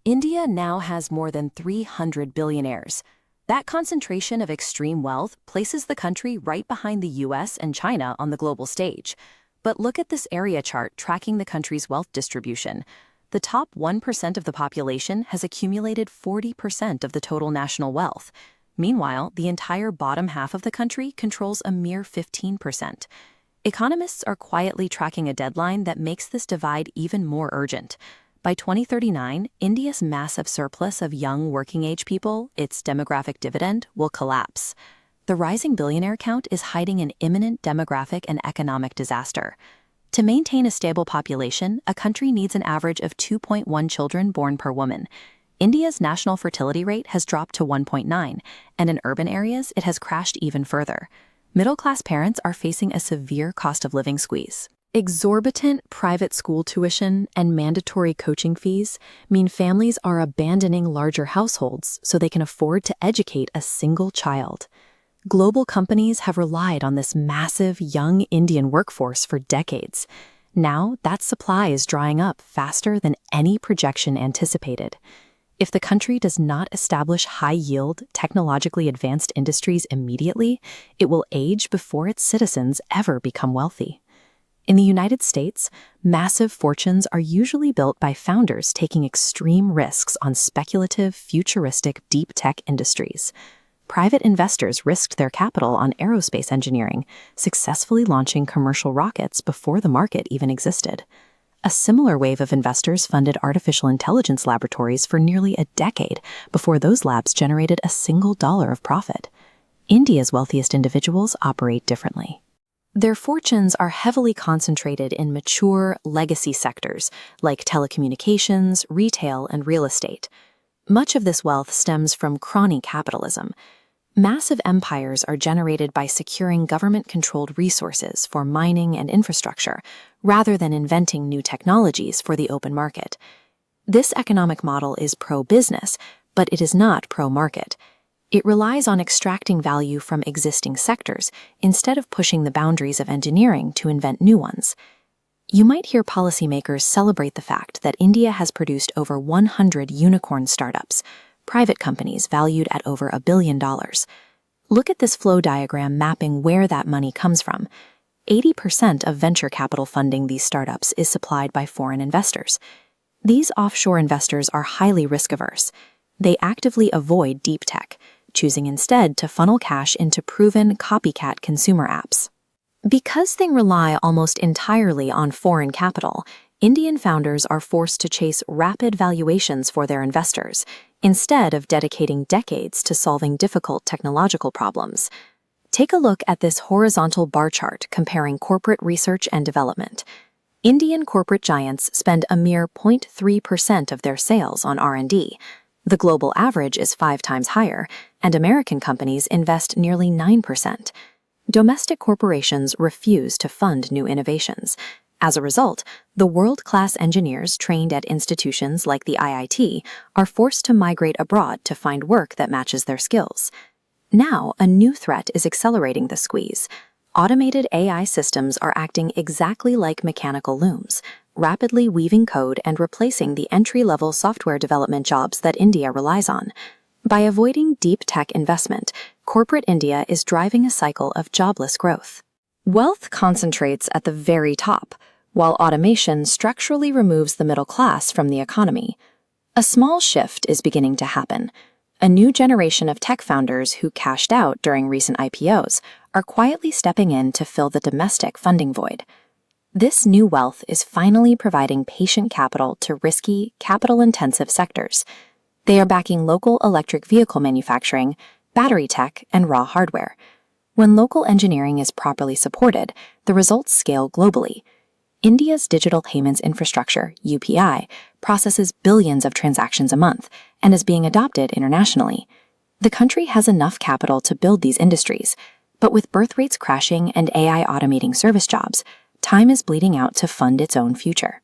India now has more than 300 billionaires. That concentration of extreme wealth places the country right behind the US and China on the global stage. But look at this area chart tracking the country's wealth distribution. The top 1% of the population has accumulated 40% of the total national wealth. Meanwhile, the entire bottom half of the country controls a mere 15%. Economists are quietly tracking a deadline that makes this divide even more urgent. By 2039, India's massive surplus of young working-age people, its demographic dividend, will collapse. The rising billionaire count is hiding an imminent demographic and economic disaster. To maintain a stable population, a country needs an average of 2.1 children born per woman. India's national fertility rate has dropped to 1.9, and in urban areas it has crashed even further. Middle-class parents are facing a severe cost of living squeeze. Exorbitant private school tuition and mandatory coaching fees mean families are abandoning larger households so they can afford to educate a single child. Global companies have relied on this massive young Indian workforce for decades. Now, that supply is drying up faster than any projection anticipated. If the country does not establish high-yield, technologically advanced industries immediately, it will age before its citizens ever become wealthy. In the United States, massive fortunes are usually built by founders taking extreme risks on speculative, futuristic, deep tech industries. Private investors risked their capital on aerospace engineering, successfully launching commercial rockets before the market even existed. A similar wave of investors funded artificial intelligence laboratories for nearly a decade before those labs generated a single dollar of profit. India's wealthiest individuals operate differently. Their fortunes are heavily concentrated in mature, legacy sectors like telecommunications, retail, and real estate. Much of this wealth stems from crony capitalism. Massive empires are generated by securing government-controlled resources for mining and infrastructure, rather than inventing new technologies for the open market. This economic model is pro-business, but it is not pro-market. It relies on extracting value from existing sectors instead of pushing the boundaries of engineering to invent new ones. You might hear policymakers celebrate the fact that India has produced over 100 unicorn startups, private companies valued at over $1 billion. Look at this flow diagram mapping where that money comes from. 80% of venture capital funding these startups is supplied by foreign investors. These offshore investors are highly risk-averse. They actively avoid deep tech, choosing instead to funnel cash into proven copycat consumer apps. Because they rely almost entirely on foreign capital, Indian founders are forced to chase rapid valuations for their investors, instead of dedicating decades to solving difficult technological problems. Take a look at this horizontal bar chart comparing corporate research and development. Indian corporate giants spend a mere 0.3% of their sales on R&D. The global average is 5 times higher, and American companies invest nearly 9%. Domestic corporations refuse to fund new innovations. As a result, the world-class engineers trained at institutions like the IIT are forced to migrate abroad to find work that matches their skills. Now, a new threat is accelerating the squeeze. Automated AI systems are acting exactly like mechanical looms, rapidly weaving code and replacing the entry-level software development jobs that India relies on. By avoiding deep tech investment, corporate India is driving a cycle of jobless growth. Wealth concentrates at the very top, while automation structurally removes the middle class from the economy. A small shift is beginning to happen. A new generation of tech founders who cashed out during recent IPOs are quietly stepping in to fill the domestic funding void. This new wealth is finally providing patient capital to risky, capital-intensive sectors. They are backing local electric vehicle manufacturing, battery tech, and raw hardware. When local engineering is properly supported, the results scale globally. India's digital payments infrastructure, UPI, processes billions of transactions a month and is being adopted internationally. The country has enough capital to build these industries, but with birth rates crashing and AI automating service jobs, time is bleeding out to fund its own future.